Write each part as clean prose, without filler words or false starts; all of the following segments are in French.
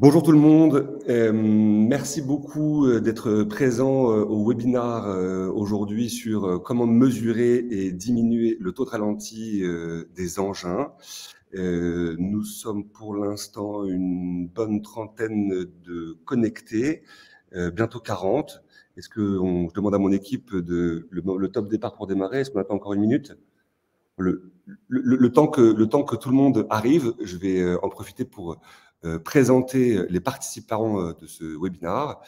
Bonjour tout le monde, merci beaucoup d'être présent au webinaire aujourd'hui sur comment mesurer et diminuer le taux de ralenti des engins. Nous sommes pour l'instant une bonne trentaine de connectés, bientôt 40. Je demande à mon équipe le top départ pour démarrer, est-ce qu'on attend encore une minute? Le temps que tout le monde arrive, je vais en profiter pour présenter les participants de ce webinaire.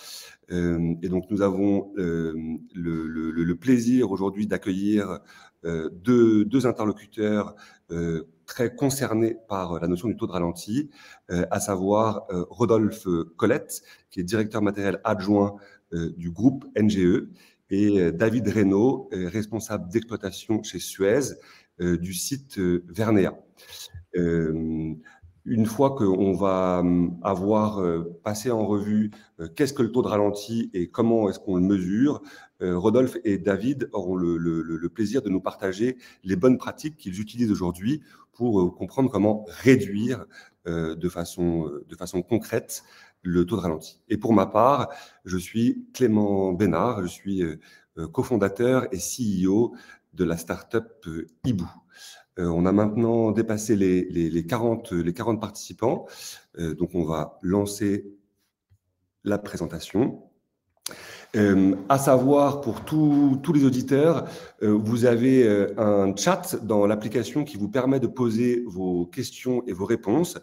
Et donc, nous avons le plaisir aujourd'hui d'accueillir deux interlocuteurs très concernés par la notion du taux de ralenti, à savoir Rodolphe Colette, qui est directeur matériel adjoint du groupe NGE, et David Reynaud, responsable d'exploitation chez Suez, du site Vernéa. Une fois qu'on va avoir passé en revue qu'est-ce que le taux de ralenti et comment est-ce qu'on le mesure, Rodolphe et David auront le plaisir de nous partager les bonnes pratiques qu'ils utilisent aujourd'hui pour comprendre comment réduire de façon concrète le taux de ralenti. Et pour ma part, je suis Clément Bénard, je suis cofondateur et CEO de la start-up Hibou. On a maintenant dépassé les 40 participants, donc on va lancer la présentation. À savoir, pour tous les auditeurs, vous avez un chat dans l'application qui vous permet de poser vos questions et vos réponses.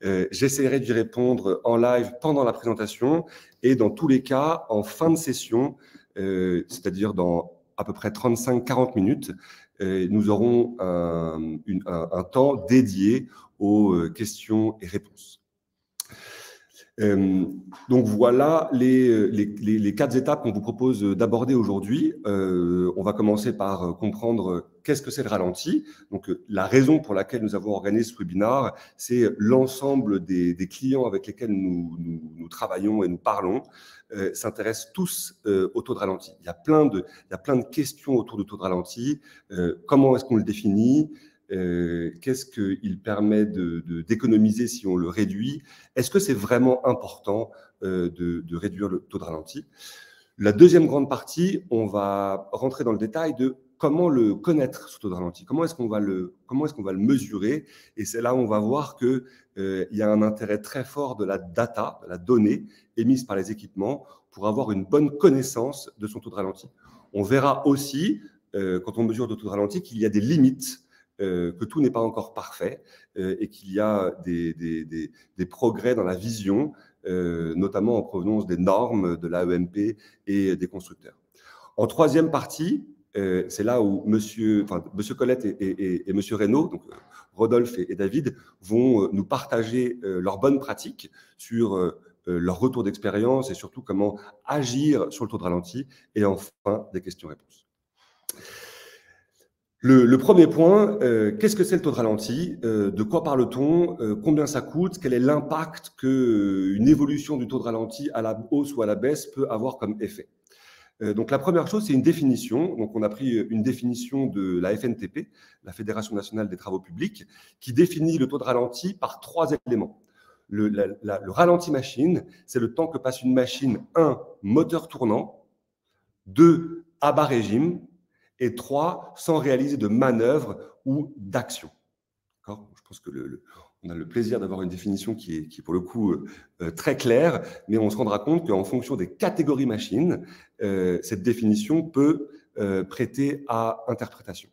J'essaierai d'y répondre en live pendant la présentation et dans tous les cas, en fin de session, c'est-à-dire dans à peu près 35-40 minutes, nous aurons un temps dédié aux questions et réponses. Donc voilà les 4 étapes qu'on vous propose d'aborder aujourd'hui. On va commencer par comprendre qu'est-ce que c'est le ralenti. Donc la raison pour laquelle nous avons organisé ce webinaire, c'est l'ensemble des clients avec lesquels nous travaillons et nous parlons s'intéressent tous au taux de ralenti. Il y a plein de questions autour du taux de ralenti. Comment est-ce qu'on le définit? Qu'est-ce qu'il permet d'économiser si on le réduit? Est-ce que c'est vraiment important de réduire le taux de ralenti? La deuxième grande partie, on va rentrer dans le détail de comment le connaître, ce taux de ralenti. Comment est-ce qu'on va le mesurer? Et c'est là où on va voir qu'il y a un intérêt très fort de la data, de la donnée émise par les équipements pour avoir une bonne connaissance de son taux de ralenti. On verra aussi, quand on mesure le taux de ralenti, qu'il y a des limites, que tout n'est pas encore parfait et qu'il y a des progrès dans la vision, notamment en provenance des normes de l'AEMP et des constructeurs. En troisième partie, c'est là où Monsieur Colette et Monsieur Reynaud, donc Rodolphe et David, vont nous partager leurs bonnes pratiques sur leur retour d'expérience et surtout comment agir sur le taux de ralenti, et enfin des questions-réponses. Le premier point, qu'est-ce que c'est le taux de ralenti? De quoi parle-t-on? Combien ça coûte? Quel est l'impact qu'une évolution du taux de ralenti à la hausse ou à la baisse peut avoir comme effet? Donc la première chose, c'est une définition. Donc on a pris une définition de la FNTP, la Fédération nationale des travaux publics, qui définit le taux de ralenti par 3 éléments. Le ralenti machine, c'est le temps que passe une machine, 1, moteur tournant, 2, à bas régime, et 3, sans réaliser de manœuvre ou d'action. Je pense que on a le plaisir d'avoir une définition qui est pour le coup très claire, mais on se rendra compte qu'en fonction des catégories machines, cette définition peut prêter à interprétation.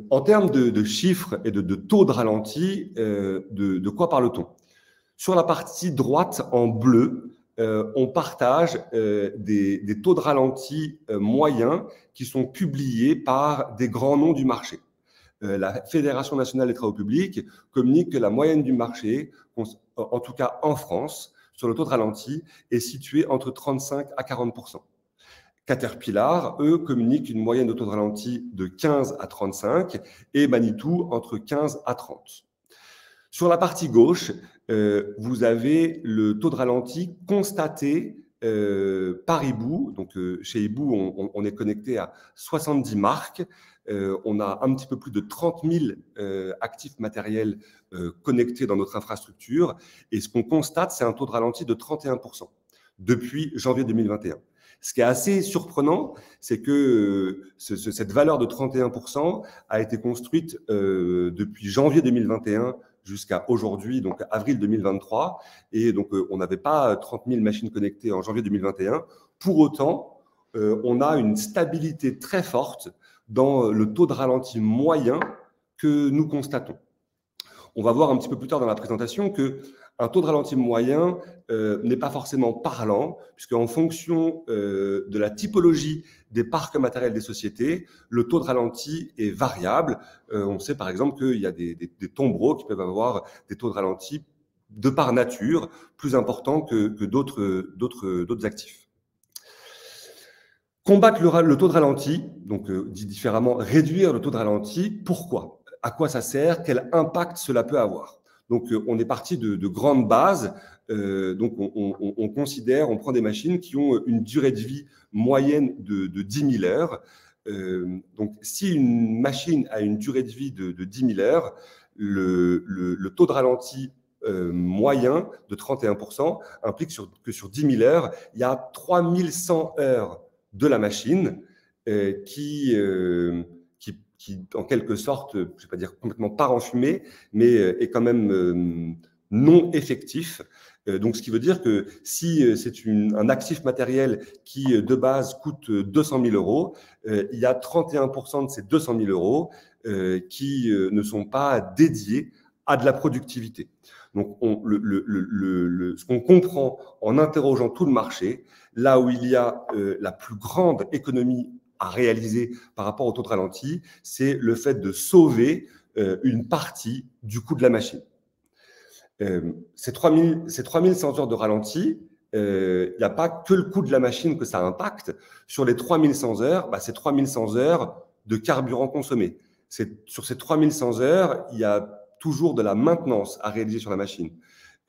En termes de chiffres et de taux de ralenti, de quoi parle-t-on? Sur la partie droite en bleu, on partage des taux de ralenti moyens qui sont publiés par des grands noms du marché. La Fédération nationale des travaux publics communique que la moyenne du marché, en tout cas en France, sur le taux de ralenti, est située entre 35 à 40%. Caterpillar, eux, communiquent une moyenne de taux de ralenti de 15 à 35 et Manitou entre 15 à 30. Sur la partie gauche, vous avez le taux de ralenti constaté par Hibou. Donc, chez Hibou, on est connecté à 70 marques. On a un petit peu plus de 30 000 actifs matériels connectés dans notre infrastructure. Et ce qu'on constate, c'est un taux de ralenti de 31% depuis janvier 2021. Ce qui est assez surprenant, c'est que cette valeur de 31% a été construite depuis janvier 2021 jusqu'à aujourd'hui, donc avril 2023. Et donc, on n'avait pas 30 000 machines connectées en janvier 2021. Pour autant, on a une stabilité très forte dans le taux de ralenti moyen que nous constatons. On va voir un petit peu plus tard dans la présentation qu'un taux de ralenti moyen n'est pas forcément parlant, puisqu'en fonction de la typologie des parcs matériels des sociétés, le taux de ralenti est variable. On sait par exemple qu'il y a des tombereaux qui peuvent avoir des taux de ralenti de par nature plus importants que d'autres actifs. Combattre le taux de ralenti, donc dit différemment, réduire le taux de ralenti, pourquoi ? À quoi ça sert? Quel impact cela peut avoir? Donc, on est parti de grandes bases. Donc, on considère, on prend des machines qui ont une durée de vie moyenne de 10 000 heures. Donc, si une machine a une durée de vie de 10 000 heures, le taux de ralenti moyen de 31% implique que sur 10 000 heures, il y a 3100 heures de la machine qui, en quelque sorte, je ne vais pas dire complètement part en fumée, mais est quand même non effectif. Donc, ce qui veut dire que si c'est un actif matériel qui, de base, coûte 200 000 euros, il y a 31% de ces 200 000 euros qui ne sont pas dédiés à de la productivité. Donc, ce qu'on comprend en interrogeant tout le marché, là où il y a la plus grande économie à réaliser par rapport au taux de ralenti, c'est le fait de sauver une partie du coût de la machine. Ces 3100 heures de ralenti, il n'y a pas que le coût de la machine que ça impacte. Sur les 3100 heures, c'est 3100 heures de carburant consommé. Sur ces 3100 heures, il y a toujours de la maintenance à réaliser sur la machine.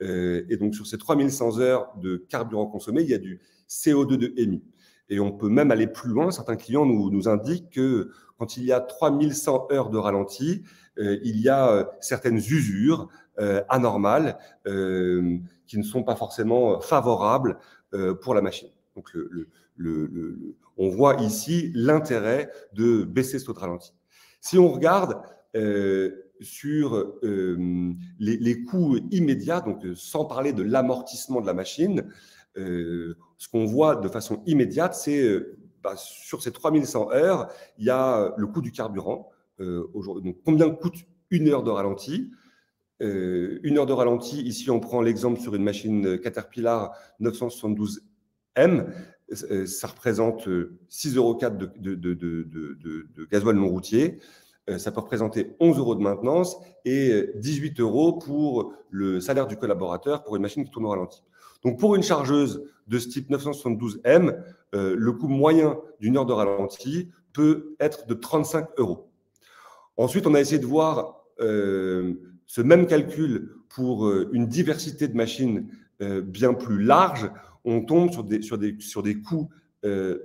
Et donc, sur ces 3100 heures de carburant consommé, il y a du CO2 de émis. Et on peut même aller plus loin. Certains clients nous indiquent que quand il y a 3100 heures de ralenti, il y a certaines usures anormales qui ne sont pas forcément favorables pour la machine. Donc, on voit ici l'intérêt de baisser ce taux de ralenti. Si on regarde sur les coûts immédiats, donc sans parler de l'amortissement de la machine, ce qu'on voit de façon immédiate, c'est sur ces 3100 heures, il y a le coût du carburant. Donc, combien coûte une heure de ralenti? Une heure de ralenti, ici on prend l'exemple sur une machine Caterpillar 972M, ça représente 6,04 € de gasoil non routier. Ça peut représenter 11 € de maintenance et 18 € pour le salaire du collaborateur pour une machine qui tourne au ralenti. Donc, pour une chargeuse de ce type 972M, le coût moyen d'une heure de ralenti peut être de 35 €. Ensuite, on a essayé de voir ce même calcul pour une diversité de machines bien plus large. On tombe sur des coûts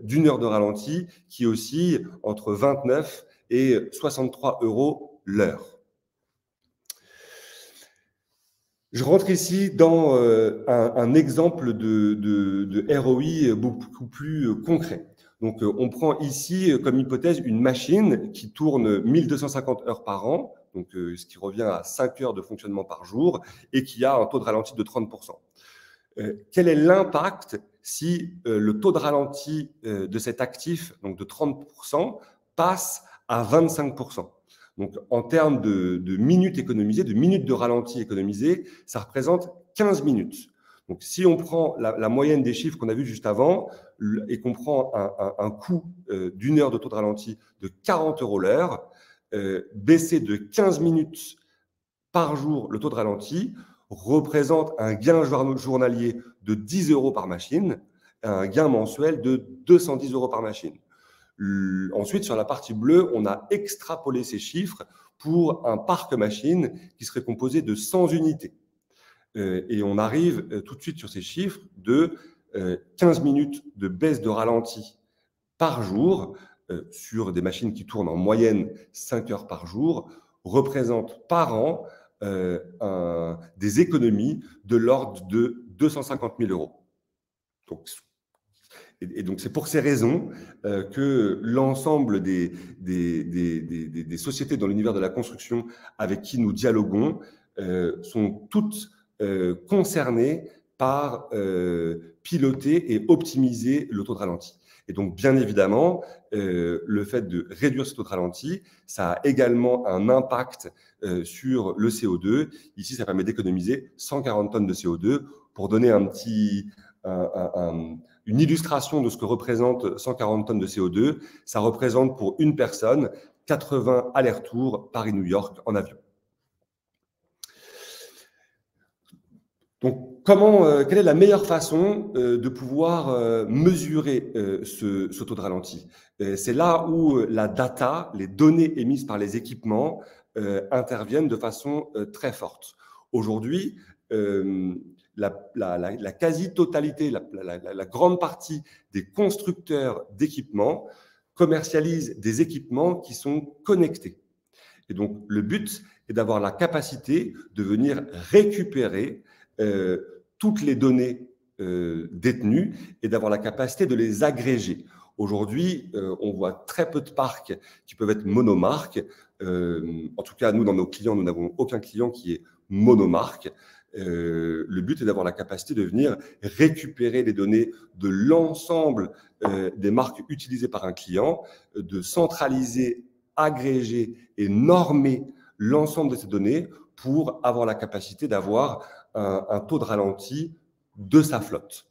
d'une heure de ralenti qui oscillent entre 29 et 63 € l'heure. Je rentre ici dans un exemple de ROI beaucoup plus concret. Donc, on prend ici comme hypothèse une machine qui tourne 1250 heures par an, donc, ce qui revient à 5 heures de fonctionnement par jour, et qui a un taux de ralenti de 30%. Quel est l'impact si le taux de ralenti de cet actif, donc de 30%, passe à 25%? Donc, en termes de minutes économisées, de minutes de ralenti économisées, ça représente 15 minutes. Donc, si on prend la moyenne des chiffres qu'on a vus juste avant et qu'on prend un coût d'une heure de taux de ralenti de 40 € l'heure, baisser de 15 minutes par jour le taux de ralenti représente un gain journalier de 10 € par machine, un gain mensuel de 210 € par machine. Ensuite, sur la partie bleue, on a extrapolé ces chiffres pour un parc machine qui serait composé de 100 unités. Et on arrive tout de suite sur ces chiffres de 15 minutes de baisse de ralenti par jour sur des machines qui tournent en moyenne 5 heures par jour, représente par an des économies de l'ordre de 250 000 euros. Donc, c'est pour ces raisons que l'ensemble des sociétés dans l'univers de la construction avec qui nous dialoguons sont toutes concernées par piloter et optimiser le taux de ralenti. Et donc, bien évidemment, le fait de réduire ce taux de ralenti, ça a également un impact sur le CO2. Ici, ça permet d'économiser 140 tonnes de CO2. Pour donner une illustration de ce que représente 140 tonnes de CO2, ça représente pour une personne 80 allers-retours Paris-New York en avion. Donc, quelle est la meilleure façon de pouvoir mesurer ce taux de ralenti? C'est là où la data, les données émises par les équipements interviennent de façon très forte. Aujourd'hui, la quasi-totalité, la grande partie des constructeurs d'équipements commercialisent des équipements qui sont connectés. Et donc, le but est d'avoir la capacité de venir récupérer toutes les données détenues et d'avoir la capacité de les agréger. Aujourd'hui, on voit très peu de parcs qui peuvent être monomarques. En tout cas, nous, dans nos clients, nous n'avons aucun client qui est monomarque. Le but est d'avoir la capacité de venir récupérer les données de l'ensemble des marques utilisées par un client, de centraliser, agréger et normer l'ensemble de ces données pour avoir la capacité d'avoir un taux de ralenti de sa flotte.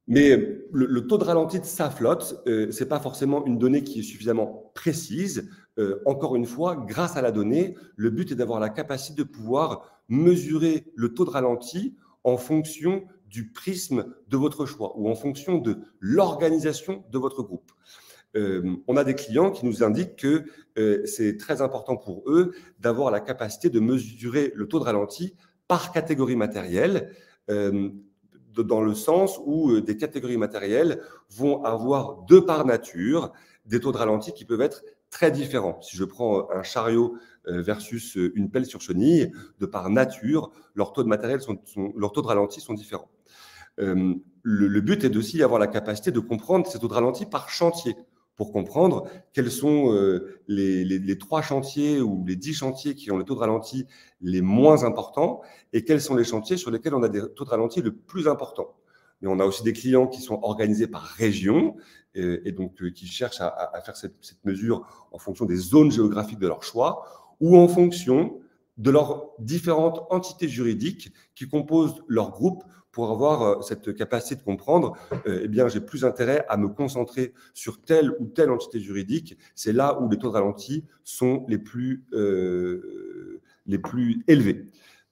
Mais le taux de ralenti de sa flotte, ce n'est pas forcément une donnée qui est suffisamment précise. Encore une fois, grâce à la donnée, le but est d'avoir la capacité de pouvoir mesurer le taux de ralenti en fonction du prisme de votre choix ou en fonction de l'organisation de votre groupe. On a des clients qui nous indiquent que c'est très important pour eux d'avoir la capacité de mesurer le taux de ralenti par catégorie matérielle, dans le sens où des catégories matérielles vont avoir de par nature des taux de ralenti qui peuvent être très différents. Si je prends un chariot versus une pelle sur chenille, de par nature, leurs taux de ralenti sont différents. Le but est d'aussi avoir la capacité de comprendre ces taux de ralenti par chantier, pour comprendre quels sont les 3 chantiers ou les 10 chantiers qui ont le taux de ralenti les moins importants et quels sont les chantiers sur lesquels on a des taux de ralenti le plus importants. Mais on a aussi des clients qui sont organisés par région et donc qui cherchent à faire cette mesure en fonction des zones géographiques de leur choix ou en fonction de leurs différentes entités juridiques qui composent leur groupe. Pour avoir cette capacité de comprendre, eh bien, j'ai plus intérêt à me concentrer sur telle ou telle entité juridique. C'est là où les taux de ralenti sont les plus élevés.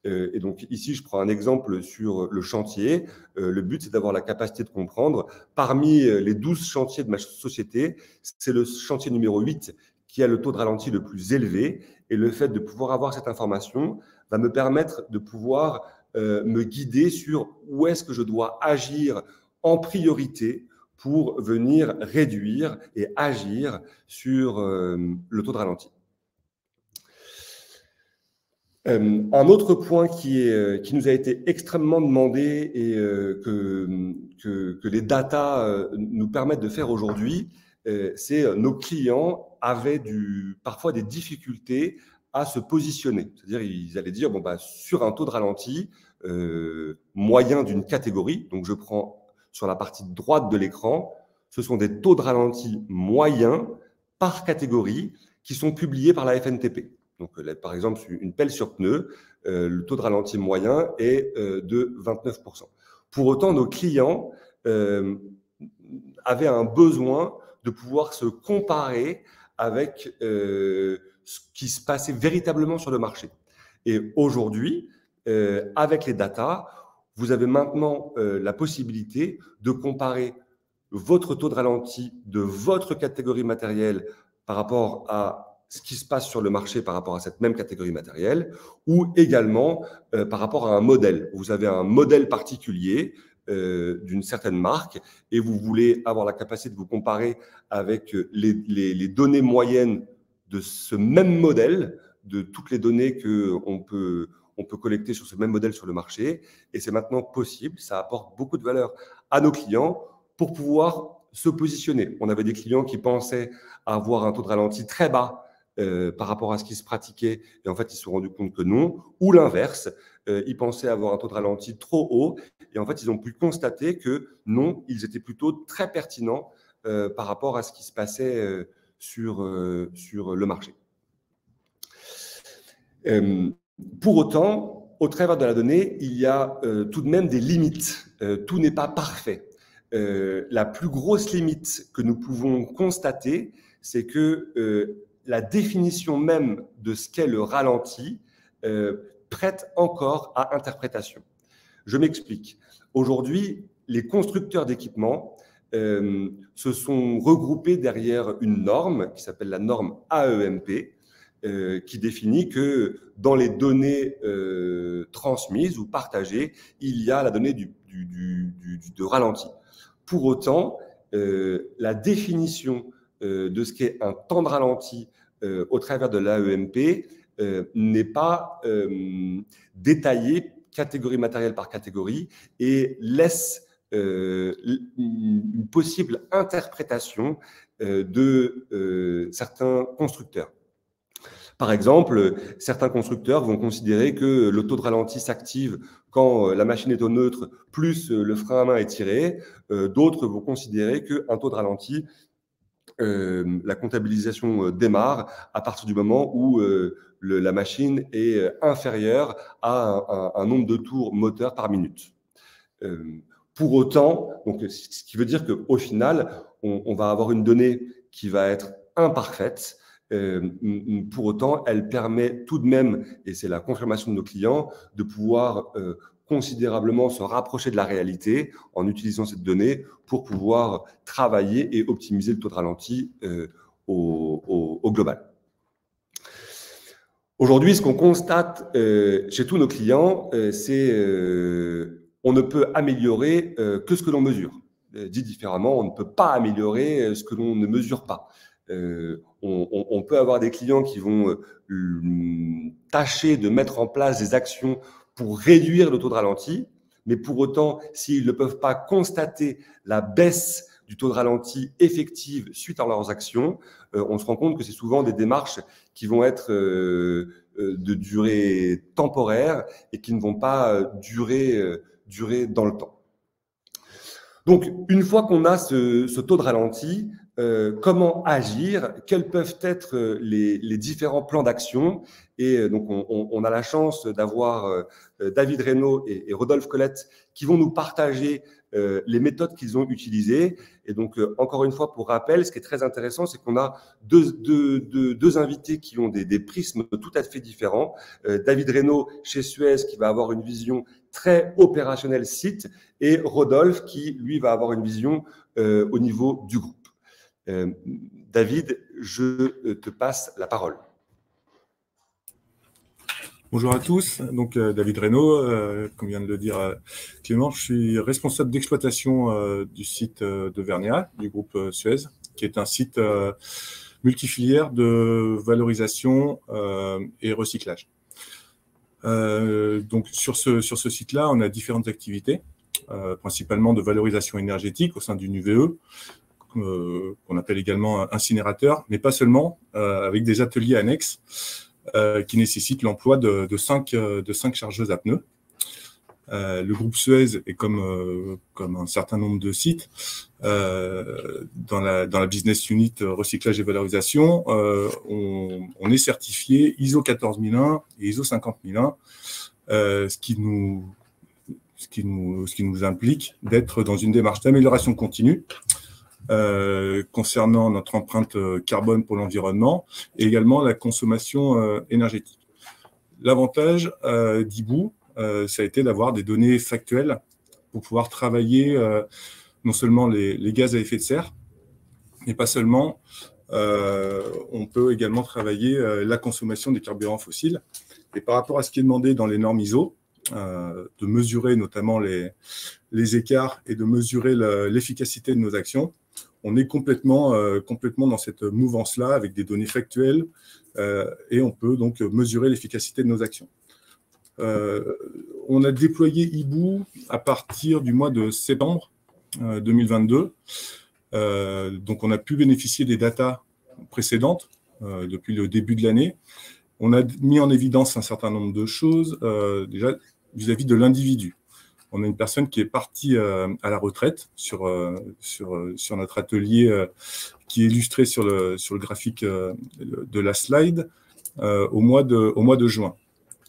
Et donc ici, je prends un exemple sur le chantier. Le but, c'est d'avoir la capacité de comprendre. Parmi les 12 chantiers de ma société, c'est le chantier numéro 8 qui a le taux de ralenti le plus élevé. Et le fait de pouvoir avoir cette information va me permettre de pouvoir me guider sur où est-ce que je dois agir en priorité pour venir réduire et agir sur le taux de ralenti. Un autre point qui nous a été extrêmement demandé et que les data nous permettent de faire aujourd'hui, c'est nos clients avaient parfois des difficultés à se positionner. C'est-à-dire, ils allaient dire, sur un taux de ralenti moyen d'une catégorie, donc je prends sur la partie droite de l'écran, ce sont des taux de ralenti moyens par catégorie qui sont publiés par la FNTP. Donc, par exemple, une pelle sur pneu, le taux de ralenti moyen est de 29%. Pour autant, nos clients avaient un besoin de pouvoir se comparer avec ce qui se passait véritablement sur le marché. Et aujourd'hui, avec les data, vous avez maintenant la possibilité de comparer votre taux de ralenti de votre catégorie matérielle par rapport à ce qui se passe sur le marché par rapport à cette même catégorie matérielle ou également par rapport à un modèle. Vous avez un modèle particulier d'une certaine marque et vous voulez avoir la capacité de vous comparer avec les données moyennes de ce même modèle, de toutes les données qu'on peut collecter sur ce même modèle sur le marché. Et c'est maintenant possible. Ça apporte beaucoup de valeur à nos clients pour pouvoir se positionner. On avait des clients qui pensaient avoir un taux de ralenti très bas par rapport à ce qui se pratiquait, et en fait, ils se sont rendus compte que non, ou l'inverse, ils pensaient avoir un taux de ralenti trop haut, et en fait, ils ont pu constater que non, ils étaient plutôt très pertinents par rapport à ce qui se passait sur le marché. Pour autant, au travers de la donnée, il y a tout de même des limites. Tout n'est pas parfait. La plus grosse limite que nous pouvons constater, c'est que la définition même de ce qu'est le ralenti prête encore à interprétation. Je m'explique. Aujourd'hui, les constructeurs d'équipements se sont regroupés derrière une norme qui s'appelle la norme AEMP, qui définit que dans les données transmises ou partagées, il y a la donnée de ralenti. Pour autant, la définition de ce qu'est un temps de ralenti au travers de l'AEMP n'est pas détaillée catégorie matérielle par catégorie et laisse une possible interprétation de certains constructeurs. Par exemple, certains constructeurs vont considérer que le taux de ralenti s'active quand la machine est au neutre plus le frein à main est tiré. D'autres vont considérer qu'un taux de ralenti, la comptabilisation démarre à partir du moment où la machine est inférieure à un nombre de tours moteurs par minute. Pour autant, donc, ce qui veut dire qu'au final, on va avoir une donnée qui va être imparfaite. Pour autant, elle permet tout de même, et c'est la confirmation de nos clients, de pouvoir considérablement se rapprocher de la réalité en utilisant cette donnée pour pouvoir travailler et optimiser le taux de ralenti au global. Aujourd'hui, ce qu'on constate chez tous nos clients, c'est on ne peut améliorer que ce que l'on mesure. Dit différemment, on ne peut pas améliorer ce que l'on ne mesure pas. On peut avoir des clients qui vont tâcher de mettre en place des actions pour réduire le taux de ralenti, mais pour autant, s'ils ne peuvent pas constater la baisse du taux de ralenti effective suite à leurs actions, on se rend compte que c'est souvent des démarches qui vont être de durée temporaire et qui ne vont pas durer dans le temps. Donc, une fois qu'on a ce taux de ralenti, comment agir? Quels peuvent être les différents plans d'action? Et donc, on a la chance d'avoir David Reynaud et Rodolphe Colette qui vont nous partager les méthodes qu'ils ont utilisées. Et donc, encore une fois, pour rappel, ce qui est très intéressant, c'est qu'on a deux invités qui ont des prismes tout à fait différents. David Reynaud chez Suez qui va avoir une vision très opérationnelle site et Rodolphe qui, lui, va avoir une vision au niveau du groupe. David, je te passe la parole. Bonjour à tous, donc David Reynaud, comme vient de le dire Clément, je suis responsable d'exploitation du site de Vernia, du groupe Suez, qui est un site multifilière de valorisation et recyclage. Donc sur ce site-là, on a différentes activités, principalement de valorisation énergétique au sein d'une UVE, qu'on appelle également incinérateur, mais pas seulement, avec des ateliers annexes qui nécessitent l'emploi de 5 chargeuses à pneus. Le groupe Suez est comme un certain nombre de sites dans la business unit recyclage et valorisation. On est certifié ISO 14001 et ISO 50001, ce qui nous implique d'être dans une démarche d'amélioration continue concernant notre empreinte carbone pour l'environnement et également la consommation énergétique. L'avantage d'Ibou, ça a été d'avoir des données factuelles pour pouvoir travailler non seulement les gaz à effet de serre, mais pas seulement, on peut également travailler la consommation des carburants fossiles. Et par rapport à ce qui est demandé dans les normes ISO, de mesurer notamment les écarts et de mesurer l'efficacité de nos actions. On est complètement dans cette mouvance-là avec des données factuelles et on peut donc mesurer l'efficacité de nos actions. On a déployé Hibou à partir du mois de septembre 2022. Donc, on a pu bénéficier des datas précédentes depuis le début de l'année. On a mis en évidence un certain nombre de choses, déjà vis-à-vis de l'individu. On a une personne qui est partie à la retraite sur notre atelier qui est illustré sur le graphique de la slide au mois de juin.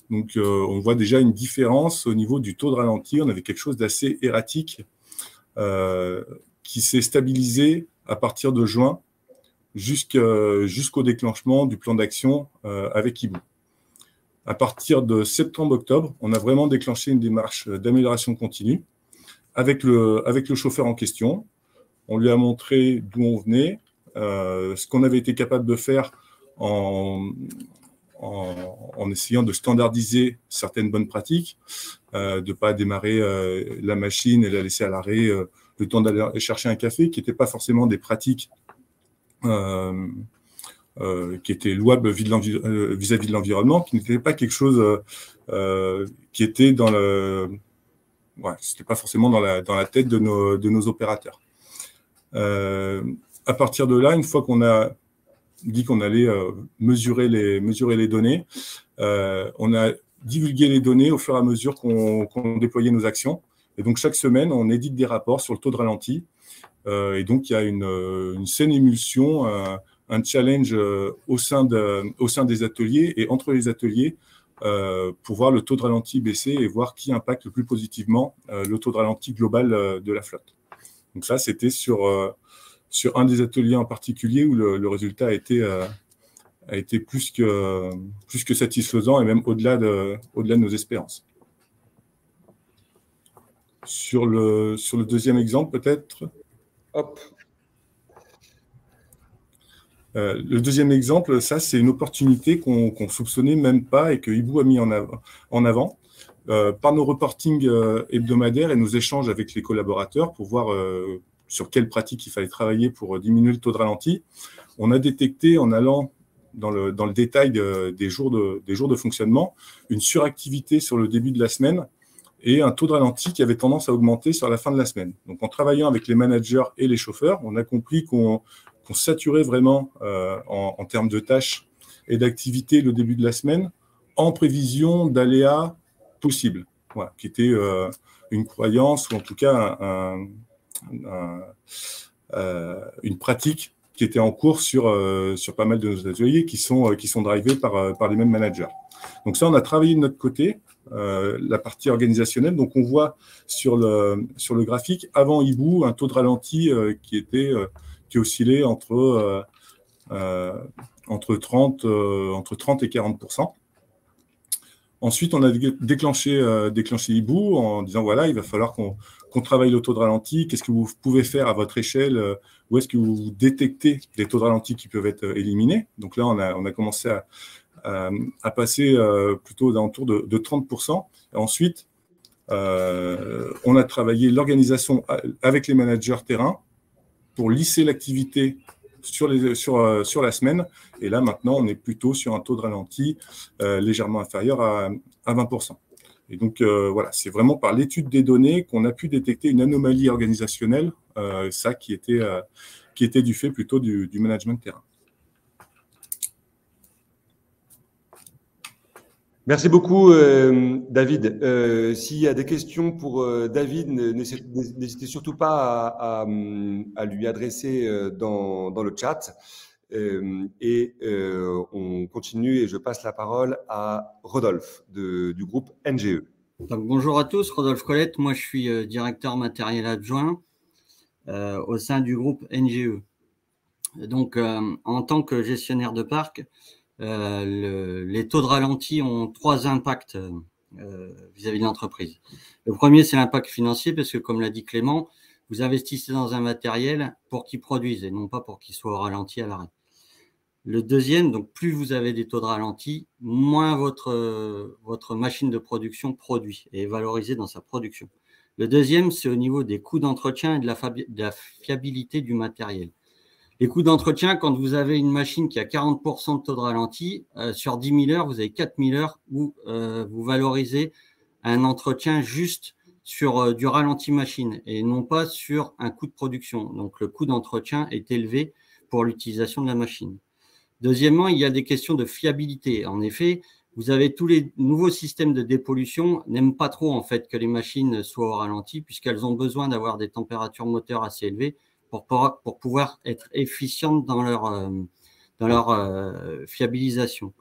Donc, on voit déjà une différence au niveau du taux de ralenti. On avait quelque chose d'assez erratique qui s'est stabilisé à partir de juin jusqu'au déclenchement du plan d'action avec Hibou. À partir de septembre-octobre, on a vraiment déclenché une démarche d'amélioration continue avec le chauffeur en question. On lui a montré d'où on venait, ce qu'on avait été capable de faire en essayant de standardiser certaines bonnes pratiques, de ne pas démarrer la machine et la laisser à l'arrêt le temps d'aller chercher un café, qui n'étaient pas forcément des pratiques qui étaient louables vis-à-vis de l'environnement, qui n'étaient pas quelque chose qui était dans le... Ouais, c'était pas forcément dans la tête de nos opérateurs. À partir de là, une fois qu'on a dit qu'on allait mesurer les données, on a divulgué les données au fur et à mesure qu'on déployait nos actions. Et donc, chaque semaine, on édite des rapports sur le taux de ralenti. Et donc, il y a une saine émulsion, un challenge au sein des ateliers et entre les ateliers pour voir le taux de ralenti baisser et voir qui impacte le plus positivement le taux de ralenti global de la flotte. Donc ça, c'était sur un des ateliers en particulier où le résultat a été plus que satisfaisant et même au-delà de nos espérances. Sur le deuxième exemple, peut-être. Hop. Le deuxième exemple, ça, c'est une opportunité qu'on soupçonnait même pas et que Hibou a mis en avant. Par nos reportings hebdomadaires et nos échanges avec les collaborateurs pour voir sur quelles pratiques il fallait travailler pour diminuer le taux de ralenti, on a détecté, en allant dans le détail des jours de fonctionnement, une suractivité sur le début de la semaine et un taux de ralenti qui avait tendance à augmenter sur la fin de la semaine. Donc, en travaillant avec les managers et les chauffeurs, on a compris qu'on saturait vraiment en termes de tâches et d'activités le début de la semaine en prévision d'aléas possibles, voilà, qui était une croyance ou en tout cas une pratique qui était en cours sur pas mal de nos ateliers qui sont drivés par les mêmes managers. Donc ça, on a travaillé de notre côté la partie organisationnelle. Donc on voit sur le graphique avant Hibou un taux de ralenti qui oscillait entre 30 et 40%. Ensuite, on a déclenché Hibou en disant voilà, il va falloir qu'on travaille le taux de ralenti. Qu'est-ce que vous pouvez faire à votre échelle? Où est-ce que vous détectez des taux de ralenti qui peuvent être éliminés? Donc là, on a commencé à passer plutôt aux alentours de 30%. Et ensuite, on a travaillé l'organisation avec les managers terrain pour lisser l'activité sur la semaine. Et là, maintenant, on est plutôt sur un taux de ralenti légèrement inférieur à 20%. Et donc, voilà, c'est vraiment par l'étude des données qu'on a pu détecter une anomalie organisationnelle, ça qui était du fait plutôt du management de terrain. Merci beaucoup, David. S'il y a des questions pour David, n'hésitez surtout pas à lui adresser dans le chat. On continue et je passe la parole à Rodolphe du groupe NGE. Donc, bonjour à tous, Rodolphe Colette. Moi, je suis directeur matériel adjoint au sein du groupe NGE. Donc, en tant que gestionnaire de parc, les taux de ralenti ont 3 impacts vis-à-vis de l'entreprise. Le premier, c'est l'impact financier, parce que comme l'a dit Clément, vous investissez dans un matériel pour qu'il produise et non pas pour qu'il soit au ralenti à l'arrêt. Le deuxième, donc plus vous avez des taux de ralenti, moins votre machine de production produit et est valorisée dans sa production. Le deuxième, c'est au niveau des coûts d'entretien et de la fiabilité du matériel. Les coûts d'entretien, quand vous avez une machine qui a 40% de taux de ralenti, sur 10 000 heures, vous avez 4 000 heures où vous valorisez un entretien juste sur du ralenti machine et non pas sur un coût de production. Donc, le coût d'entretien est élevé pour l'utilisation de la machine. Deuxièmement, il y a des questions de fiabilité. En effet, vous avez tous les nouveaux systèmes de dépollution n'aiment pas trop en fait que les machines soient au ralenti puisqu'elles ont besoin d'avoir des températures moteurs assez élevées pour pouvoir être efficientes dans leur fiabilisation.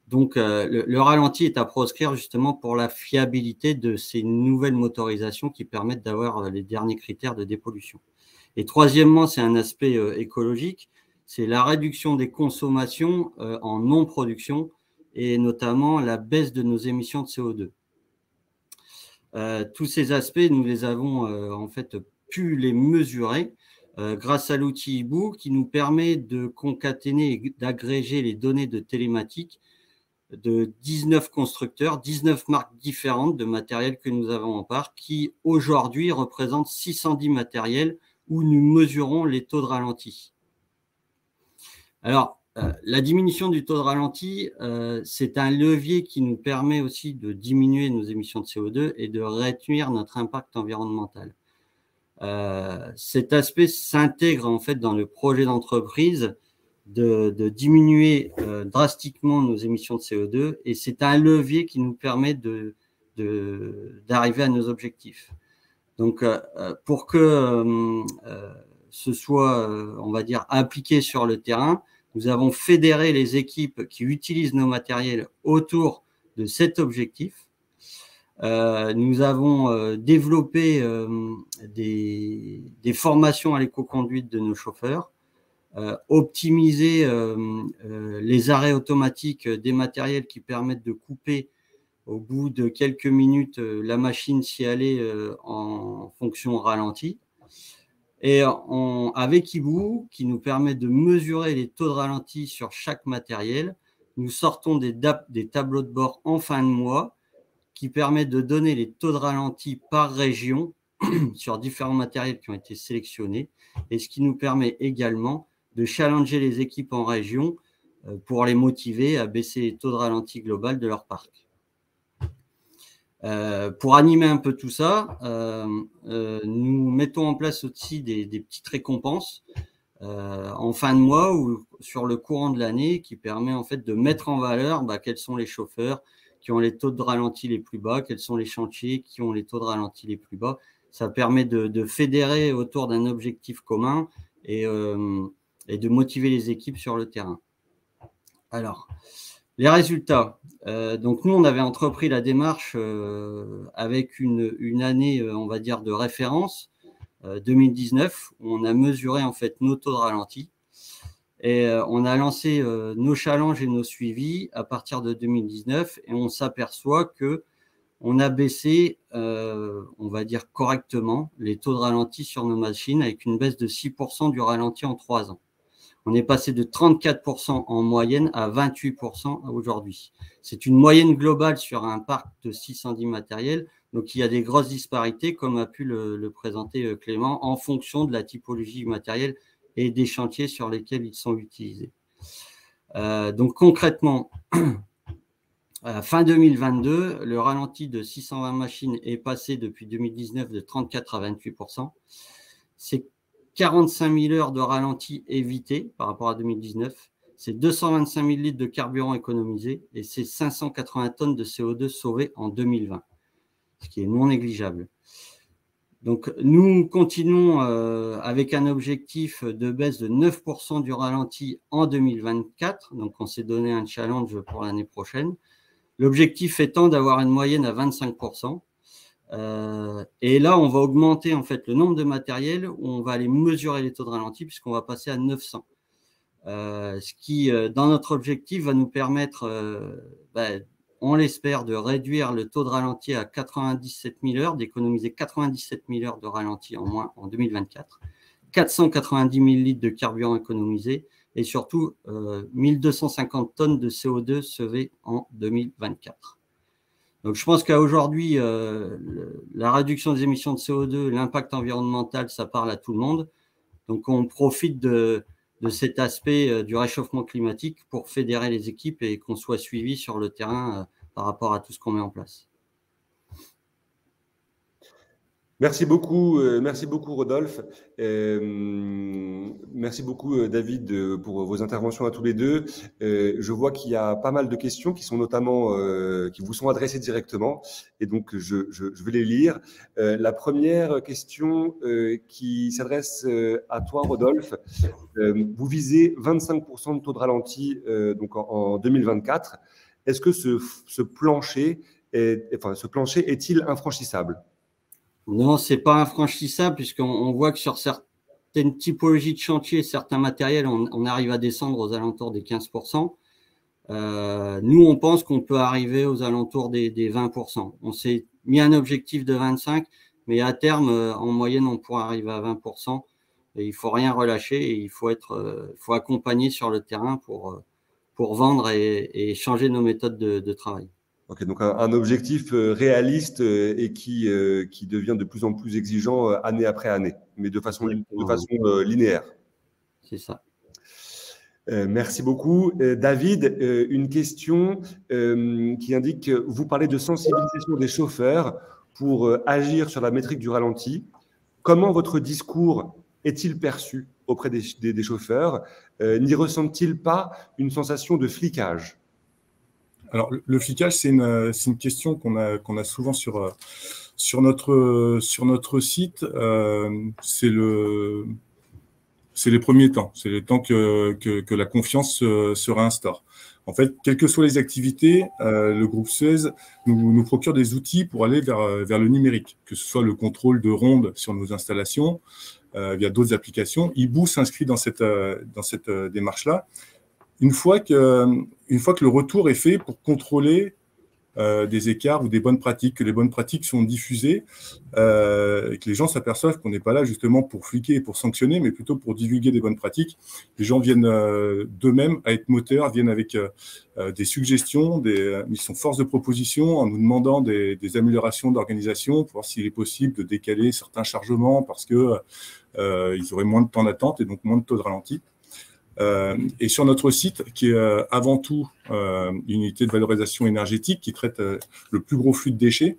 Donc, le ralenti est à proscrire justement pour la fiabilité de ces nouvelles motorisations qui permettent d'avoir les derniers critères de dépollution. Et troisièmement, c'est un aspect écologique, c'est la réduction des consommations en non-production et notamment la baisse de nos émissions de CO2. Tous ces aspects, nous les avons en fait pu les mesurer grâce à l'outil Hibou qui nous permet de concaténer et d'agréger les données de télématique de 19 constructeurs, 19 marques différentes de matériel que nous avons en parc qui aujourd'hui représentent 610 matériels où nous mesurons les taux de ralenti. Alors, la diminution du taux de ralenti, c'est un levier qui nous permet aussi de diminuer nos émissions de CO2 et de réduire notre impact environnemental. Cet aspect s'intègre en fait dans le projet d'entreprise de diminuer drastiquement nos émissions de CO2 et c'est un levier qui nous permet d'arriver à nos objectifs. Donc, pour que ce soit, on va dire, appliqué sur le terrain, nous avons fédéré les équipes qui utilisent nos matériels autour de cet objectif. Nous avons développé des formations à l'éco-conduite de nos chauffeurs, optimiser les arrêts automatiques des matériels qui permettent de couper au bout de quelques minutes la machine si elle est en fonction ralenti. Et avec Hibou, qui nous permet de mesurer les taux de ralenti sur chaque matériel, nous sortons des tableaux de bord en fin de mois qui permettent de donner les taux de ralenti par région sur différents matériels qui ont été sélectionnés et ce qui nous permet également de challenger les équipes en région pour les motiver à baisser les taux de ralenti global de leur parc. Pour animer un peu tout ça, nous mettons en place aussi des petites récompenses en fin de mois ou sur le courant de l'année qui permet en fait de mettre en valeur quels sont les chauffeurs qui ont les taux de ralenti les plus bas, quels sont les chantiers qui ont les taux de ralenti les plus bas. Ça permet de fédérer autour d'un objectif commun et de motiver les équipes sur le terrain. Alors, les résultats. Donc, nous, on avait entrepris la démarche avec une année, on va dire, de référence, 2019, où on a mesuré en fait nos taux de ralenti. Et on a lancé nos challenges et nos suivis à partir de 2019 et on s'aperçoit que on a baissé, on va dire correctement, les taux de ralenti sur nos machines avec une baisse de 6% du ralenti en 3 ans. On est passé de 34% en moyenne à 28% aujourd'hui. C'est une moyenne globale sur un parc de 610 matériels. Donc, il y a des grosses disparités, comme a pu le présenter Clément, en fonction de la typologie du matériel et des chantiers sur lesquels ils sont utilisés. Donc, concrètement, fin 2022, le ralenti de 620 machines est passé depuis 2019 de 34 à 28%. C'est 45 000 heures de ralenti évitées par rapport à 2019. C'est 225 000 litres de carburant économisés et c'est 580 tonnes de CO2 sauvées en 2020, ce qui est non négligeable. Donc, nous continuons avec un objectif de baisse de 9% du ralenti en 2024. Donc, on s'est donné un challenge pour l'année prochaine. L'objectif étant d'avoir une moyenne à 25%. Et là, on va augmenter en fait le nombre de matériels où on va aller mesurer les taux de ralenti puisqu'on va passer à 900. Ce qui, dans notre objectif, va nous permettre, on l'espère, de réduire le taux de ralenti à 97 000 heures, d'économiser 97 000 heures de ralenti en moins en 2024, 490 000 litres de carburant économisés et surtout 1250 tonnes de CO2 sevées en 2024. Donc, je pense qu'à aujourd'hui, la réduction des émissions de CO2, l'impact environnemental, ça parle à tout le monde. Donc, on profite de cet aspect du réchauffement climatique pour fédérer les équipes et qu'on soit suivi sur le terrain par rapport à tout ce qu'on met en place. Merci beaucoup Rodolphe. Merci beaucoup David pour vos interventions à tous les deux. Je vois qu'il y a pas mal de questions qui sont notamment qui vous sont adressées directement, et donc je vais les lire. La première question qui s'adresse à toi Rodolphe. Vous visez 25% de taux de ralenti donc en 2024. Est-ce que ce plancher est-il infranchissable? Non, ce n'est pas infranchissable, puisqu'on voit que sur certaines typologies de chantier, certains matériels, on arrive à descendre aux alentours des 15%. Nous, on pense qu'on peut arriver aux alentours des 20%. On s'est mis un objectif de 25%, mais à terme, en moyenne, on pourra arriver à 20%. Et il ne faut rien relâcher, et il faut accompagner sur le terrain pour vendre et changer nos méthodes de travail. Ok, donc un objectif réaliste et qui devient de plus en plus exigeant année après année, mais de façon linéaire. C'est ça. Merci beaucoup. David, une question qui indique que vous parlez de sensibilisation des chauffeurs pour agir sur la métrique du ralenti. Comment votre discours est-il perçu auprès des chauffeurs? N'y ressentent-ils pas une sensation de flicage? Alors, le flicage, c'est une question qu'on a souvent sur notre site. C'est les premiers temps. C'est les temps que la confiance se réinstaure. En fait, quelles que soient les activités, le groupe Suez nous procure des outils pour aller vers le numérique, que ce soit le contrôle de ronde sur nos installations, via d'autres applications. Hibou s'inscrit dans cette démarche-là. Une fois que le retour est fait pour contrôler des écarts ou des bonnes pratiques, que les bonnes pratiques sont diffusées, et que les gens s'aperçoivent qu'on n'est pas là justement pour fliquer et pour sanctionner, mais plutôt pour divulguer des bonnes pratiques, les gens viennent d'eux-mêmes à être moteurs, viennent avec des suggestions, ils sont force de proposition en nous demandant des améliorations d'organisation pour voir s'il est possible de décaler certains chargements parce que ils auraient moins de temps d'attente et donc moins de taux de ralenti. Et sur notre site, qui est avant tout une unité de valorisation énergétique qui traite le plus gros flux de déchets,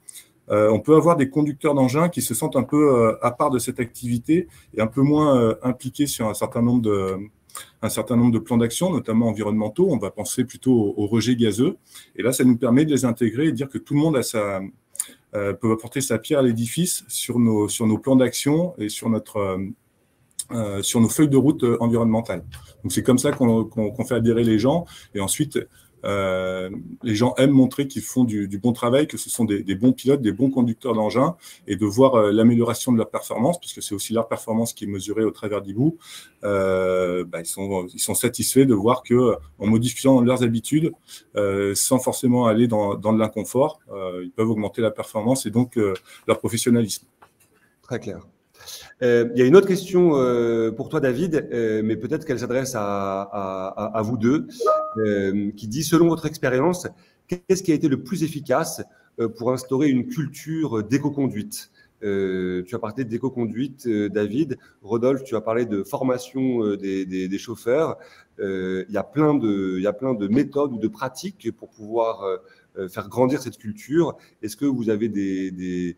on peut avoir des conducteurs d'engins qui se sentent un peu à part de cette activité et un peu moins impliqués sur un certain nombre de plans d'action, notamment environnementaux. On va penser plutôt au rejet gazeux. Et là, ça nous permet de les intégrer et de dire que tout le monde peut apporter sa pierre à l'édifice sur nos plans d'action et sur nos feuilles de route environnementales. Donc, c'est comme ça qu'on fait adhérer les gens. Et ensuite, les gens aiment montrer qu'ils font du bon travail, que ce sont des bons pilotes, des bons conducteurs d'engins, et de voir l'amélioration de leur performance, puisque c'est aussi leur performance qui est mesurée au travers d'Hibou. Ils sont satisfaits de voir qu'en modifiant leurs habitudes, sans forcément aller dans de l'inconfort, ils peuvent augmenter la performance et donc leur professionnalisme. Très clair. Il y a une autre question pour toi, David, mais peut-être qu'elle s'adresse à vous deux, qui dit, selon votre expérience, qu'est-ce qui a été le plus efficace pour instaurer une culture d'éco-conduite? Tu as parlé d'éco-conduite, David. Rodolphe, tu as parlé de formation des chauffeurs. Il y a plein de méthodes ou de pratiques pour pouvoir faire grandir cette culture. Est-ce que vous avez des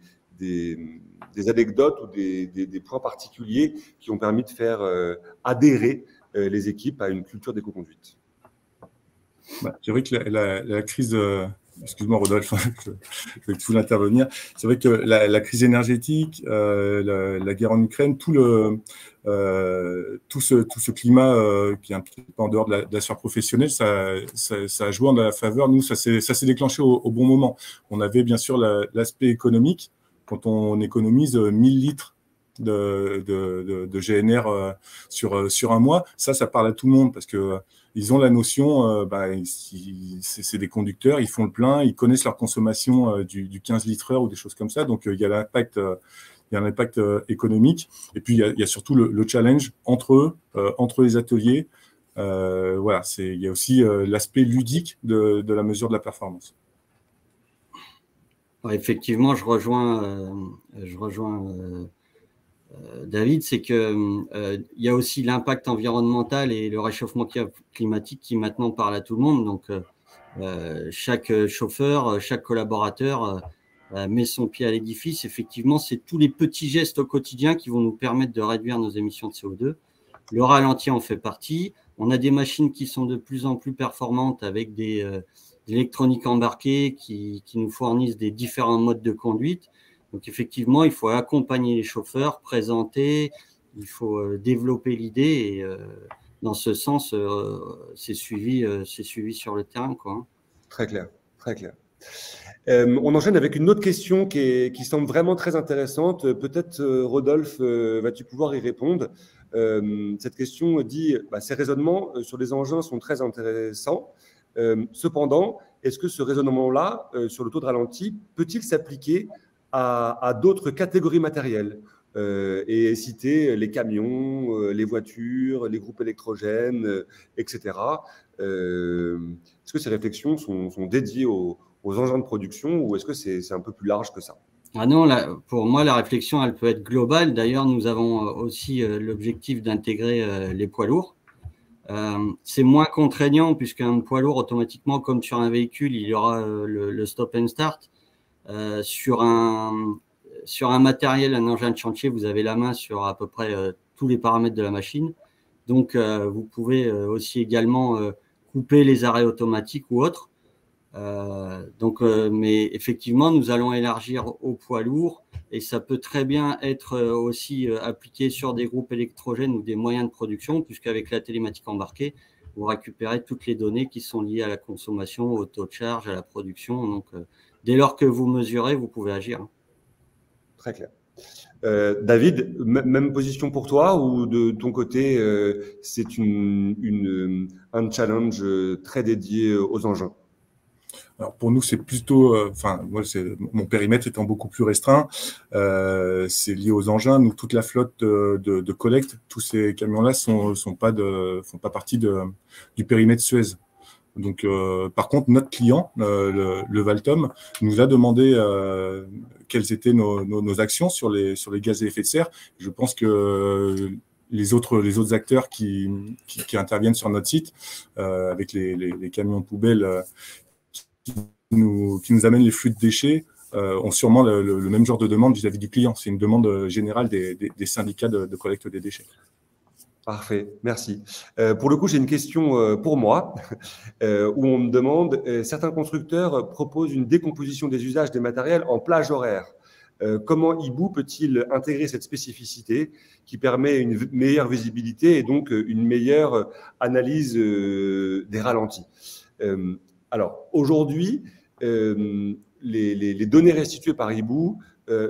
anecdotes ou des points particuliers qui ont permis de faire adhérer les équipes à une culture d'éco-conduite? C'est vrai que la crise, excuse-moi Rodolphe, je vais tout l'intervenir. C'est vrai que la crise énergétique, la guerre en Ukraine, tout ce climat qui est un petit peu en dehors de la sphère professionnelle, ça a joué en la faveur. Nous, ça s'est déclenché au bon moment. On avait bien sûr l'aspect économique. Quand on économise 1000 litres de GNR sur un mois, ça parle à tout le monde parce que ils ont la notion, c'est des conducteurs, ils font le plein, ils connaissent leur consommation du 15 litres heure ou des choses comme ça. Donc il y a l'impact, un impact économique. Et puis il y a surtout le challenge entre eux, entre les ateliers, Voilà, il y a aussi l'aspect ludique de la mesure de la performance. Ouais, effectivement, je rejoins David, c'est que il y a aussi l'impact environnemental et le réchauffement climatique qui maintenant parle à tout le monde. Donc, chaque chauffeur, chaque collaborateur met son pied à l'édifice. Effectivement, c'est tous les petits gestes au quotidien qui vont nous permettre de réduire nos émissions de CO2. Le ralenti en fait partie. On a des machines qui sont de plus en plus performantes avec des électroniques embarquées qui nous fournissent des différents modes de conduite. Donc, effectivement, il faut accompagner les chauffeurs, présenter, il faut développer l'idée et dans ce sens, c'est suivi sur le terrain, quoi. Très clair, très clair. On enchaîne avec une autre question qui semble vraiment très intéressante. Peut-être, Rodolphe, vas-tu pouvoir y répondre? Cette question dit, ces raisonnements sur les engins sont très intéressants. Cependant, est-ce que ce raisonnement-là sur le taux de ralenti peut-il s'appliquer à d'autres catégories matérielles et citer les camions, les voitures, les groupes électrogènes, etc. Est-ce que ces réflexions sont dédiées aux engins de production ou est-ce que c'est un peu plus large que ça? Ah non, pour moi, la réflexion, elle peut être globale. D'ailleurs, nous avons aussi l'objectif d'intégrer les poids lourds. C'est moins contraignant puisqu'un poids lourd, automatiquement, comme sur un véhicule, il y aura le stop and start. Sur un matériel, un engin de chantier, vous avez la main sur à peu près tous les paramètres de la machine. Donc, vous pouvez aussi également couper les arrêts automatiques ou autres. Mais effectivement, nous allons élargir au poids lourd et ça peut très bien être aussi appliqué sur des groupes électrogènes ou des moyens de production, puisqu'avec la télématique embarquée, vous récupérez toutes les données qui sont liées à la consommation, au taux de charge, à la production. Donc, dès lors que vous mesurez, vous pouvez agir. Très clair. David, même position pour toi ou de ton côté, c'est un challenge très dédié aux engins? Alors pour nous, c'est plutôt, moi, mon périmètre étant beaucoup plus restreint, c'est lié aux engins. Nous, toute la flotte de collecte, tous ces camions-là font pas partie du périmètre Suez. Donc, par contre, notre client, le Valtom, nous a demandé quelles étaient nos actions sur les gaz à effet de serre. Je pense que les autres acteurs qui interviennent sur notre site, avec les camions poubelles qui nous amènent les flux de déchets, ont sûrement le même genre de demande vis-à-vis du client. C'est une demande générale des syndicats de collecte des déchets. Parfait, merci. Pour le coup, j'ai une question pour moi, où on me demande, certains constructeurs proposent une décomposition des usages des matériels en plage horaire. Comment Hibou peut-il intégrer cette spécificité qui permet une meilleure visibilité et donc une meilleure analyse des ralentis? Alors, aujourd'hui, les données restituées par Hibou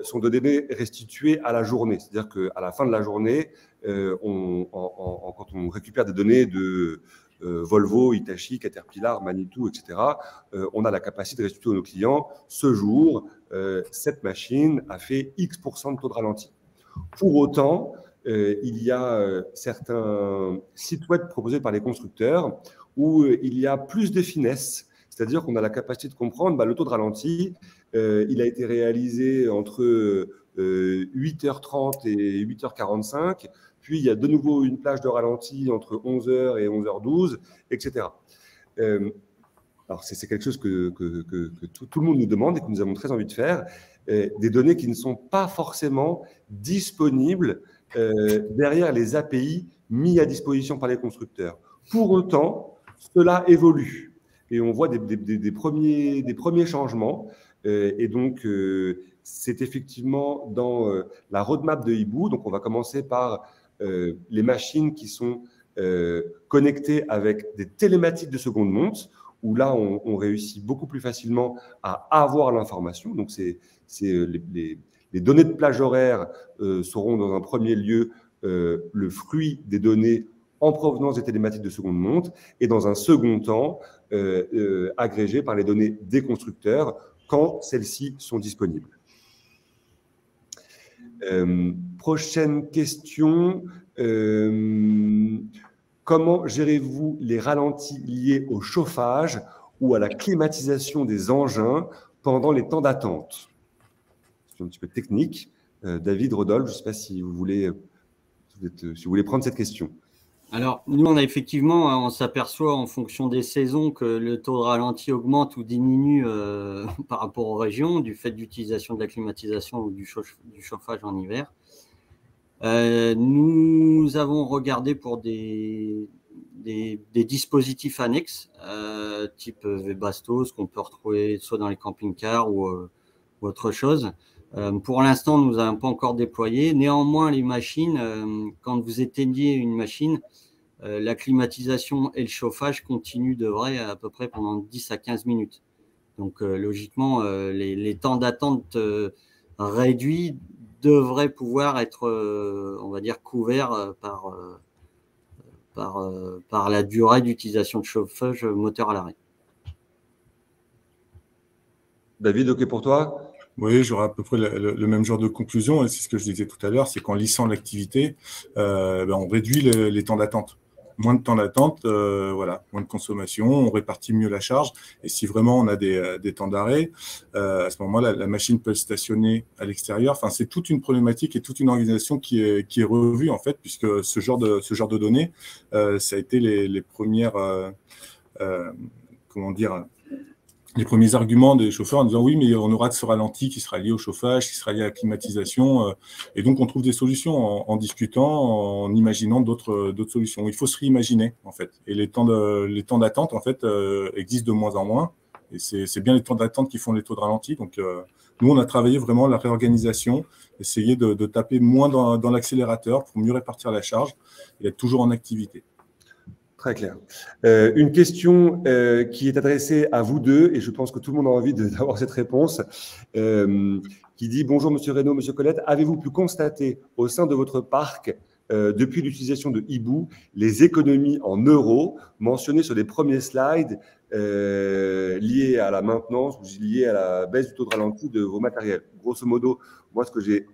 sont des données restituées à la journée. C'est-à-dire qu'à la fin de la journée, quand on récupère des données de Volvo, Hitachi, Caterpillar, Manitou, etc., on a la capacité de restituer à nos clients, ce jour, cette machine a fait X% de taux de ralenti. Pour autant, il y a certains sites web proposés par les constructeurs où il y a plus de finesse. C'est-à-dire qu'on a la capacité de comprendre le taux de ralenti. Il a été réalisé entre 8h30 et 8h45. Puis, il y a de nouveau une plage de ralenti entre 11h et 11h12, etc. Alors, c'est quelque chose que tout le monde nous demande et que nous avons très envie de faire. Des données qui ne sont pas forcément disponibles derrière les API mis à disposition par les constructeurs. Pour autant, cela évolue. Et on voit des premiers changements. Et donc, c'est effectivement dans la roadmap de Hibou. Donc, on va commencer par les machines qui sont connectées avec des télématiques de seconde monte, où là, on réussit beaucoup plus facilement à avoir l'information. Donc, les données de plage horaire seront dans un premier lieu le fruit des données en provenance des télématiques de seconde monte et dans un second temps, agrégées par les données des constructeurs quand celles-ci sont disponibles. Prochaine question. comment gérez-vous les ralentis liés au chauffage ou à la climatisation des engins pendant les temps d'attente? C'est un petit peu technique. David, Rodolphe, je ne sais pas si vous voulez prendre cette question. Alors, nous, on s'aperçoit en fonction des saisons que le taux de ralenti augmente ou diminue par rapport aux régions du fait d'utilisation de la climatisation ou du chauffage en hiver. Nous avons regardé pour des dispositifs annexes, type Webasto, qu'on peut retrouver soit dans les camping-cars ou autre chose. Pour l'instant, nous n'avons pas encore déployé. Néanmoins, les machines, quand vous éteignez une machine, la climatisation et le chauffage continuent de vrai à peu près pendant 10 à 15 minutes. Donc, logiquement, les temps d'attente réduits devraient pouvoir être, on va dire, couverts par la durée d'utilisation de chauffage moteur à l'arrêt. David, OK pour toi? Oui, j'aurai à peu près le même genre de conclusion, et c'est ce que je disais tout à l'heure, c'est qu'en lissant l'activité, on réduit les temps d'attente. Moins de temps d'attente, voilà, moins de consommation, on répartit mieux la charge. Et si vraiment on a des temps d'arrêt, à ce moment-là, la machine peut stationner à l'extérieur. Enfin, c'est toute une problématique et toute une organisation qui est revue en fait, puisque ce genre de données, ça a été les premières, comment dire, les premiers arguments des chauffeurs en disant oui, mais on aura de ce ralenti qui sera lié au chauffage, qui sera lié à la climatisation. Et donc, on trouve des solutions en discutant, en imaginant d'autres solutions. Il faut se réimaginer, en fait. Et les temps d'attente, en fait, existent de moins en moins. Et c'est bien les temps d'attente qui font les taux de ralenti. Donc, nous, on a travaillé vraiment la réorganisation, essayer de taper moins dans l'accélérateur pour mieux répartir la charge et être toujours en activité. Très clair. Une question qui est adressée à vous deux, et je pense que tout le monde a envie d'avoir cette réponse, qui dit « Bonjour Monsieur Reynaud, Monsieur Colette, avez-vous pu constater au sein de votre parc, depuis l'utilisation de Hibou, les économies en euros mentionnées sur les premiers slides liées à la maintenance ou liées à la baisse du taux de ralenti de vos matériels ?» Grosso modo, moi, ce que j'ai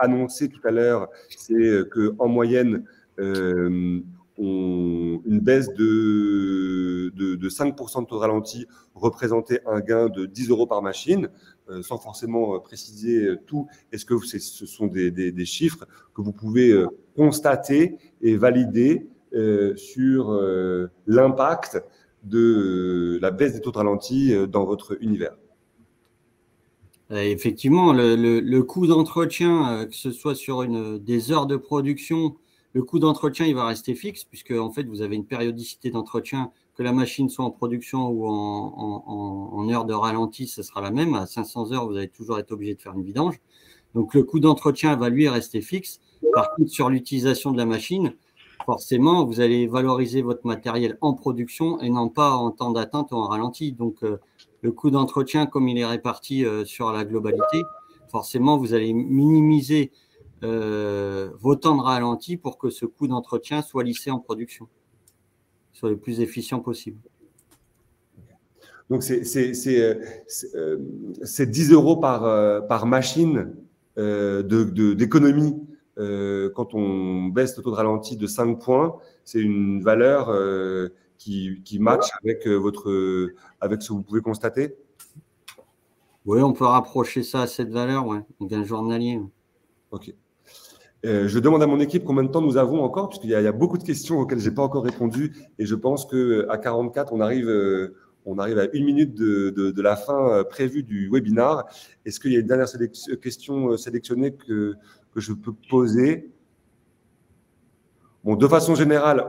annoncé tout à l'heure, c'est qu'en moyenne, une baisse de 5% de taux de ralenti représentait un gain de 10 € par machine, sans forcément préciser tout. Est-ce que ce sont des chiffres que vous pouvez constater et valider sur l'impact de la baisse des taux de ralenti dans votre univers? Effectivement, le coût d'entretien, que ce soit sur des heures de production, le coût d'entretien, il va rester fixe, puisque en fait, vous avez une périodicité d'entretien, que la machine soit en production ou en heures de ralenti, ce sera la même. À 500 heures, vous allez toujours être obligé de faire une vidange. Donc, le coût d'entretien va, lui, rester fixe. Par contre, sur l'utilisation de la machine, forcément, vous allez valoriser votre matériel en production et non pas en temps d'attente ou en ralenti. Donc, le coût d'entretien, comme il est réparti sur la globalité, forcément, vous allez minimiser vos temps de ralenti pour que ce coût d'entretien soit lissé en production, soit le plus efficient possible. Donc, c'est 10 € par machine d'économie. Quand on baisse le taux de ralenti de 5 points, c'est une valeur qui match avec ce que vous pouvez constater? Oui, on peut rapprocher ça à cette valeur, ouais, d'un journalier. OK. Je demande à mon équipe combien de temps nous avons encore, puisqu'il y a beaucoup de questions auxquelles je n'ai pas encore répondu, et je pense qu'à 44, on arrive à 1 minute de la fin prévue du webinaire. Est-ce qu'il y a une dernière question sélectionnée que je peux poser? Bon, de façon générale,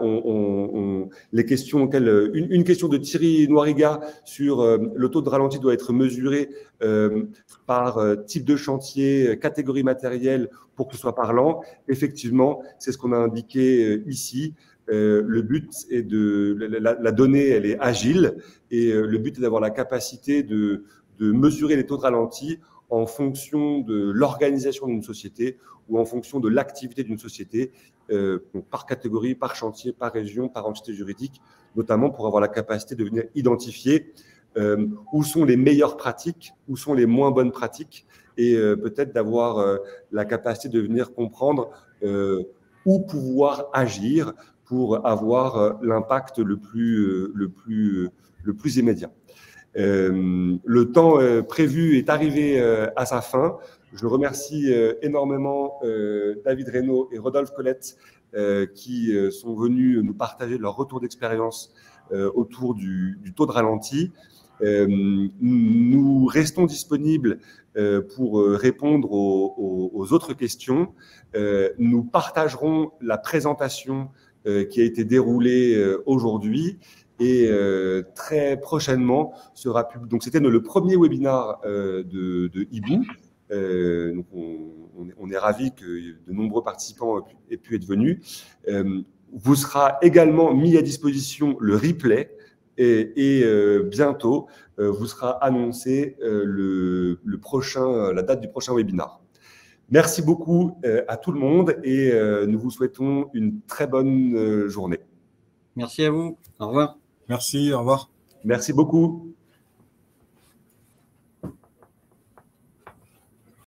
les questions auxquelles une question de Thierry Noiriga sur le taux de ralenti doit être mesuré par type de chantier, catégorie matérielle pour que ce soit parlant. Effectivement, c'est ce qu'on a indiqué ici. Le but est la donnée, elle est agile, et le but est d'avoir la capacité de mesurer les taux de ralenti en fonction de l'organisation d'une société ou en fonction de l'activité d'une société, par catégorie, par chantier, par région, par entité juridique, notamment pour avoir la capacité de venir identifier où sont les meilleures pratiques, où sont les moins bonnes pratiques, et peut-être d'avoir la capacité de venir comprendre où pouvoir agir pour avoir l'impact le plus immédiat. Le temps prévu est arrivé à sa fin. Je remercie énormément David Reynaud et Rodolphe Colette qui sont venus nous partager leur retour d'expérience autour du taux de ralenti. Nous restons disponibles pour répondre aux autres questions. Nous partagerons la présentation qui a été déroulée aujourd'hui et très prochainement sera publié. Donc c'était le premier webinaire de Hibou. Donc on est ravis que de nombreux participants aient pu être venus. Vous sera également mis à disposition le replay et bientôt vous sera annoncé la date du prochain webinaire. Merci beaucoup à tout le monde et nous vous souhaitons une très bonne journée. Merci à vous. Au revoir. Merci, au revoir. Merci beaucoup.